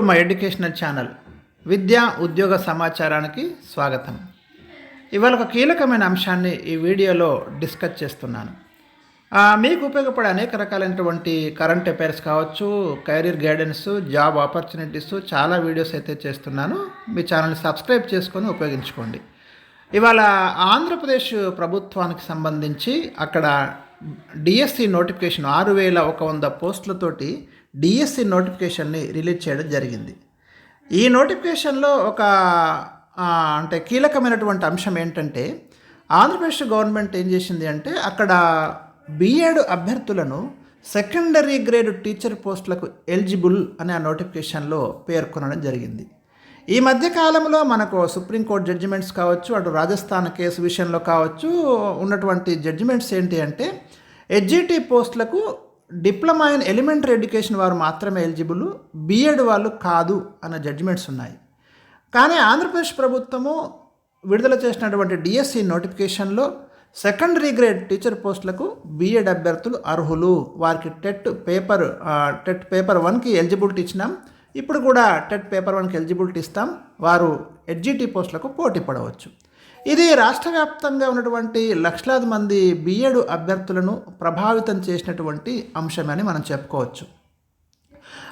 మా educational channel విద్యా ఉద్యోగ సమాచారానికి స్వాగతం. ఇవాళ ఒక కీలకమైన అంశాన్ని ఈ వీడియోలో డిస్కస్ చేస్తున్నాను. మీకు ఉపయోగపడే అనేక రకాలైనటువంటి కరెంట్ అఫైర్స్ కావచ్చు, కెరీర్ గైడెన్స్, జాబ్ ఆపర్చునిటీస్ చాలా వీడియోస్ అయితే చేస్తున్నాను. మీ ఛానల్ని సబ్స్క్రైబ్ చేసుకొని ఉపయోగించుకోండి. ఇవాళ ఆంధ్రప్రదేశ్ ప్రభుత్వానికి సంబంధించి అక్కడ డిఎస్సి నోటిఫికేషన్ 6100 పోస్టులతోటి డిఎస్సి నోటిఫికేషన్ని రిలీజ్ చేయడం జరిగింది. ఈ నోటిఫికేషన్లో ఒక కీలకమైనటువంటి అంశం ఏంటంటే, ఆంధ్రప్రదేశ్ గవర్నమెంట్ ఏం చేసింది అంటే, అక్కడ బిఎడ్ అభ్యర్థులను సెకండరీ గ్రేడ్ టీచర్ పోస్టులకు ఎలిజిబుల్ అనే ఆ నోటిఫికేషన్లో పేర్కొనడం జరిగింది. ఈ మధ్యకాలంలో మనకు సుప్రీంకోర్టు జడ్జిమెంట్స్ కావచ్చు, అటు రాజస్థాన్ కేసు విషయంలో కావచ్చు, ఉన్నటువంటి జడ్జిమెంట్స్ ఏంటి అంటే, హెచ్జిటి పోస్టులకు డిప్లొమా ఇన్ ఎలిమెంటరీ ఎడ్యుకేషన్ వారు మాత్రమే ఎలిజిబుల్, బిఎడ్ వాళ్ళు కాదు అన్న జడ్జిమెంట్స్ ఉన్నాయి. కానీ ఆంధ్రప్రదేశ్ ప్రభుత్వము విడుదల చేసినటువంటి డిఎస్సి నోటిఫికేషన్లో సెకండరీ గ్రేడ్ టీచర్ పోస్టులకు బిఎడ్ అభ్యర్థులు అర్హులు. వారికి టెట్ పేపర్ 1కి ఎలిజిబిలిటీ ఇచ్చినాం, ఇప్పుడు కూడా టెట్ పేపర్ 1కి ఎలిజిబిలిటీ ఇస్తాం. వారు హెచ్జిటి పోస్టులకు పోటీ పడవచ్చు. ఇది రాష్ట్ర వ్యాప్తంగా ఉన్నటువంటి లక్షలాది మంది బిఎడ్ అభ్యర్థులను ప్రభావితం చేసినటువంటి అంశమని మనం చెప్పుకోవచ్చు.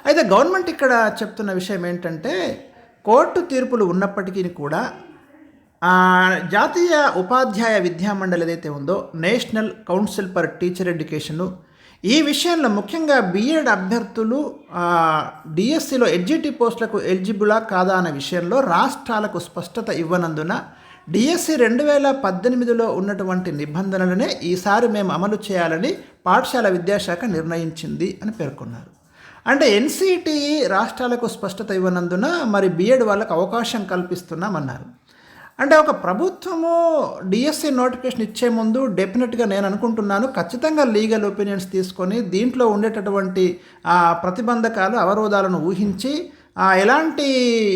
అయితే గవర్నమెంట్ ఇక్కడ చెప్తున్న విషయం ఏంటంటే, కోర్టు తీర్పులు ఉన్నప్పటికీ కూడా జాతీయ ఉపాధ్యాయ విద్యామండలి ఏదైతే ఉందో, national council for teacher education, ఈ విషయంలో ముఖ్యంగా బిఎడ్ అభ్యర్థులు డిఎస్సిలో హెచ్జిటి పోస్టులకు ఎలిజిబులా కాదా అనే విషయంలో రాష్ట్రాలకు స్పష్టత ఇవ్వనందున డిఎస్సి 2018లో ఉన్నటువంటి నిబంధనలనే ఈసారి మేము అమలు చేయాలని పాఠశాల విద్యాశాఖ నిర్ణయించింది అని పేర్కొన్నారు. అంటే ఎన్సిటిఈ రాష్ట్రాలకు స్పష్టత ఇవ్వనందున మరి బిఎడ్ వాళ్ళకు అవకాశం కల్పిస్తున్నామన్నారు. అంటే ఒక ప్రభుత్వము డిఎస్సి నోటిఫికేషన్ ఇచ్చే ముందు డెఫినెట్గా నేను అనుకుంటున్నాను, ఖచ్చితంగా లీగల్ ఒపీనియన్స్ తీసుకొని దీంట్లో ఉండేటటువంటి ప్రతిబంధకాలు, అవరోధాలను ఊహించి ఎలాంటి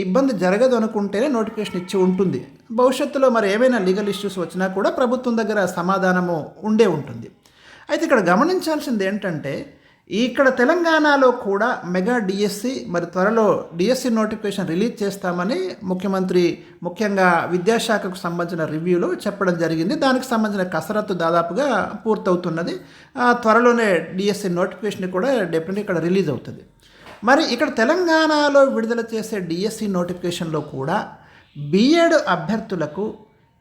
ఇబ్బంది జరగదు అనుకుంటేనే నోటిఫికేషన్ ఇచ్చి ఉంటుంది. భవిష్యత్తులో మరి ఏమైనా లీగల్ ఇష్యూస్ వచ్చినా కూడా ప్రభుత్వం దగ్గర సమాధానము ఉండే ఉంటుంది. అయితే ఇక్కడ గమనించాల్సింది ఏంటంటే, ఇక్కడ తెలంగాణలో కూడా మెగా డిఎస్సి మరి త్వరలో డిఎస్సి నోటిఫికేషన్ రిలీజ్ చేస్తామని ముఖ్యమంత్రి ముఖ్యంగా విద్యాశాఖకు సంబంధించిన రివ్యూలో చెప్పడం జరిగింది. దానికి సంబంధించిన కసరత్తు దాదాపుగా పూర్తవుతున్నది. త్వరలోనే డిఎస్సి నోటిఫికేషన్ కూడా డెఫినెట్గా ఇక్కడ రిలీజ్ అవుతుంది. మరి ఇక్కడ తెలంగాణలో విడుదల చేసే డిఎస్సి నోటిఫికేషన్లో కూడా బిఎడ్ అభ్యర్థులకు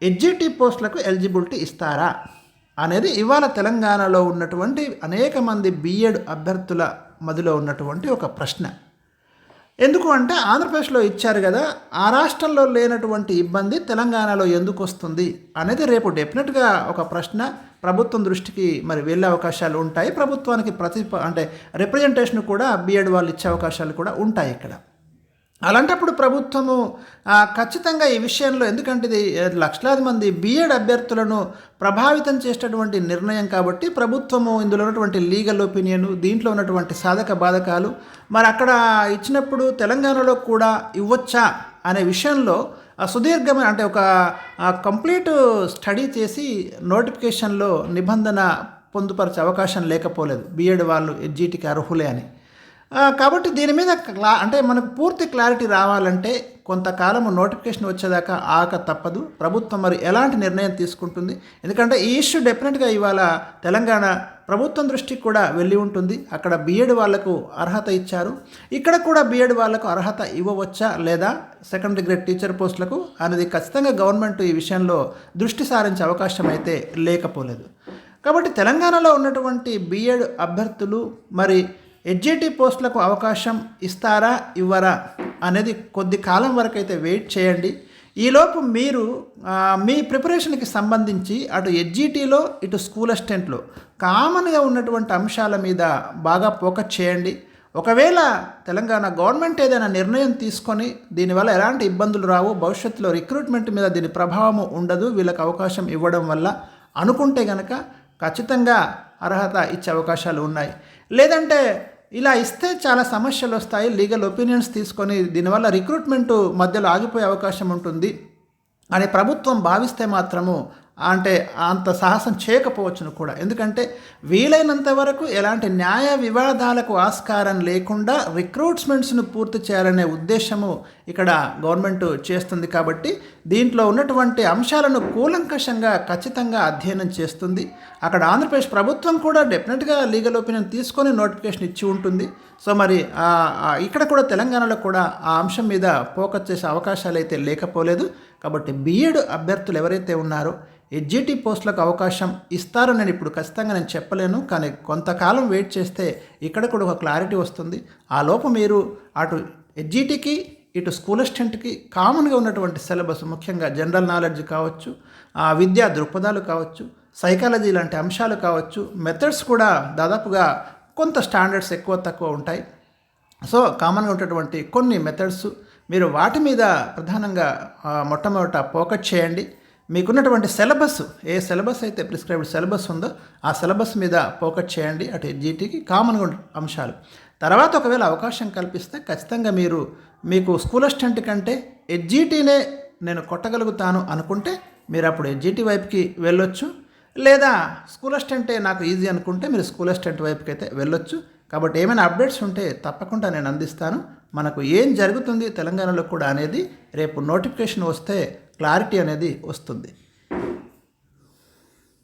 హెచ్జిటి పోస్టులకు ఎలిజిబిలిటీ ఇస్తారా అనేది ఇవాళ తెలంగాణలో ఉన్నటువంటి అనేక మంది బిఎడ్ అభ్యర్థుల మధ్యలో ఉన్నటువంటి ఒక ప్రశ్న. ఎందుకు అంటే, ఆంధ్రప్రదేశ్లో ఇచ్చారు కదా, ఆ రాష్ట్రంలో లేనటువంటి ఇబ్బంది తెలంగాణలో ఎందుకు వస్తుంది అనేది రేపు డెఫినెట్గా ఒక ప్రశ్న ప్రభుత్వం దృష్టికి మరి వెళ్ళే అవకాశాలు ఉంటాయి. ప్రభుత్వానికి రిప్రజెంటేషన్ కూడా బిఎడ్ వాళ్ళు ఇచ్చే అవకాశాలు కూడా ఉంటాయి ఇక్కడ. అలాంటప్పుడు ప్రభుత్వము ఖచ్చితంగా ఈ విషయంలో, ఎందుకంటే ఇది లక్షలాది మంది బిఎడ్ అభ్యర్థులను ప్రభావితం చేసేటటువంటి నిర్ణయం కాబట్టి ప్రభుత్వము ఇందులో ఉన్నటువంటి లీగల్ ఒపీనియన్, దీంట్లో ఉన్నటువంటి సాధక బాధకాలు మరి అక్కడ ఇచ్చినప్పుడు తెలంగాణలో కూడా ఇవ్వచ్చా అనే విషయంలో సుదీర్ఘమైన ఒక కంప్లీట్ స్టడీ చేసి నోటిఫికేషన్లో నిబంధన పొందుపరిచే అవకాశం లేకపోలేదు, బిఎడ్ వాళ్ళు హెచ్జిటికి అర్హులే అని. కాబట్టి దీని మీద మనకు పూర్తి క్లారిటీ రావాలంటే కొంతకాలం నోటిఫికేషన్ వచ్చేదాకా ఆక తప్పదు. ప్రభుత్వం మరి ఎలాంటి నిర్ణయం తీసుకుంటుంది, ఎందుకంటే ఈ ఇష్యూ డెఫినెట్గా ఇవాళ తెలంగాణ ప్రభుత్వం దృష్టికి కూడా వెళ్ళి ఉంటుంది. అక్కడ బిఎడ్ వాళ్లకు అర్హత ఇచ్చారు, ఇక్కడ కూడా బిఎడ్ వాళ్లకు అర్హత ఇవ్వవచ్చా లేదా సెకండరీ గ్రేడ్ టీచర్ పోస్టులకు అనేది ఖచ్చితంగా గవర్నమెంట్ ఈ విషయంలో దృష్టి సారించే అవకాశం అయితే లేకపోలేదు. కాబట్టి తెలంగాణలో ఉన్నటువంటి బిఎడ్ అభ్యర్థులు మరి హెచ్జిటి పోస్టులకు అవకాశం ఇస్తారా ఇవ్వరా అనేది కొద్ది కాలం వరకు అయితే వెయిట్ చేయండి. ఈలోపు మీరు మీ ప్రిపరేషన్కి సంబంధించి అటు హెచ్జిటిలో ఇటు స్కూల్ అసిస్టెంట్లో కామన్గా ఉన్నటువంటి అంశాల మీద బాగా ఫోకస్ చేయండి. ఒకవేళ తెలంగాణ గవర్నమెంట్ ఏదైనా నిర్ణయం తీసుకొని దీనివల్ల ఎలాంటి ఇబ్బందులు రావు, భవిష్యత్తులో రిక్రూట్మెంట్ మీద దీని ప్రభావం ఉండదు వీళ్ళకి అవకాశం ఇవ్వడం వల్ల అనుకుంటే కనుక ఖచ్చితంగా అర్హత ఇచ్చే అవకాశాలు ఉన్నాయి. లేదంటే ఇలా ఇస్తే చాలా సమస్యలు వస్తాయి, లీగల్ ఒపీనియన్స్ తీసుకొని దీనివల్ల రిక్రూట్మెంటు మధ్యలో ఆగిపోయే అవకాశం ఉంటుంది అని ప్రభుత్వం భావిస్తే మాత్రము అంటే అంత సాహసం చేయకపోవచ్చును కూడా. ఎందుకంటే వీలైనంత వరకు ఎలాంటి న్యాయ వివాదాలకు ఆస్కారం లేకుండా రిక్రూట్మెంట్స్ను పూర్తి చేయాలనే ఉద్దేశము ఇక్కడ గవర్నమెంట్ చేస్తుంది. కాబట్టి దీంట్లో ఉన్నటువంటి అంశాలను కూలంకషంగా ఖచ్చితంగా అధ్యయనం చేస్తుంది. అక్కడ ఆంధ్రప్రదేశ్ ప్రభుత్వం కూడా డెఫినెట్గా లీగల్ ఒపీనియన్ తీసుకొని నోటిఫికేషన్ ఇచ్చి ఉంటుంది. సో మరి ఇక్కడ కూడా తెలంగాణలో కూడా ఆ అంశం మీద ఫోకస్ చేసే అవకాశాలు అయితే లేకపోలేదు. కాబట్టి బీఎడ్ అభ్యర్థులు ఎవరైతే ఉన్నారో హెచ్జిటి పోస్టులకు అవకాశం ఇస్తారో నేను ఇప్పుడు ఖచ్చితంగా నేను చెప్పలేను. కానీ కొంతకాలం వెయిట్ చేస్తే ఇక్కడ కూడా ఒక క్లారిటీ వస్తుంది. ఆ లోపు మీరు అటు హెచ్జిటికి ఇటు స్కూల్ అసిస్టెంట్కి కామన్గా ఉన్నటువంటి సిలబస్, ముఖ్యంగా జనరల్ నాలెడ్జ్ కావచ్చు, విద్యా దృక్పథాలు కావచ్చు, సైకాలజీ లాంటి అంశాలు కావచ్చు, మెథడ్స్ కూడా దాదాపుగా కొంత స్టాండర్డ్స్ ఎక్కువ తక్కువ ఉంటాయి. సో కామన్గా ఉన్నటువంటి కొన్ని మెథడ్స్ మీరు వాటి మీద ప్రధానంగా మొట్టమొదట ఫోకస్ చేయండి. మీకున్నటువంటి సిలబస్, ఏ సిలబస్ అయితే ప్రిస్క్రైబ్డ్ సిలబస్ ఉందో ఆ సిలబస్ మీద ఫోకస్ చేయండి. అటు హెచ్జిటికి కామన్గా అంశాలు. తర్వాత ఒకవేళ అవకాశం కల్పిస్తే ఖచ్చితంగా మీకు స్కూల్ అసిస్టెంట్ కంటే హెచ్జిటినే నేను కొట్టగలుగుతాను అనుకుంటే మీరు అప్పుడు హెచ్జిటి వైపుకి వెళ్ళొచ్చు. లేదా స్కూల్ అసిస్టెంటే నాకు ఈజీ అనుకుంటే మీరు స్కూల్ అసిస్టెంట్ వైపుకి అయితే వెళ్ళొచ్చు. కాబట్టి ఏమైనా అప్డేట్స్ ఉంటే తప్పకుండా నేను అందిస్తాను. మనకు ఏం జరుగుతుంది తెలంగాణలో కూడా అనేది రేపు నోటిఫికేషన్ వస్తే క్లారిటీ అనేది వస్తుంది.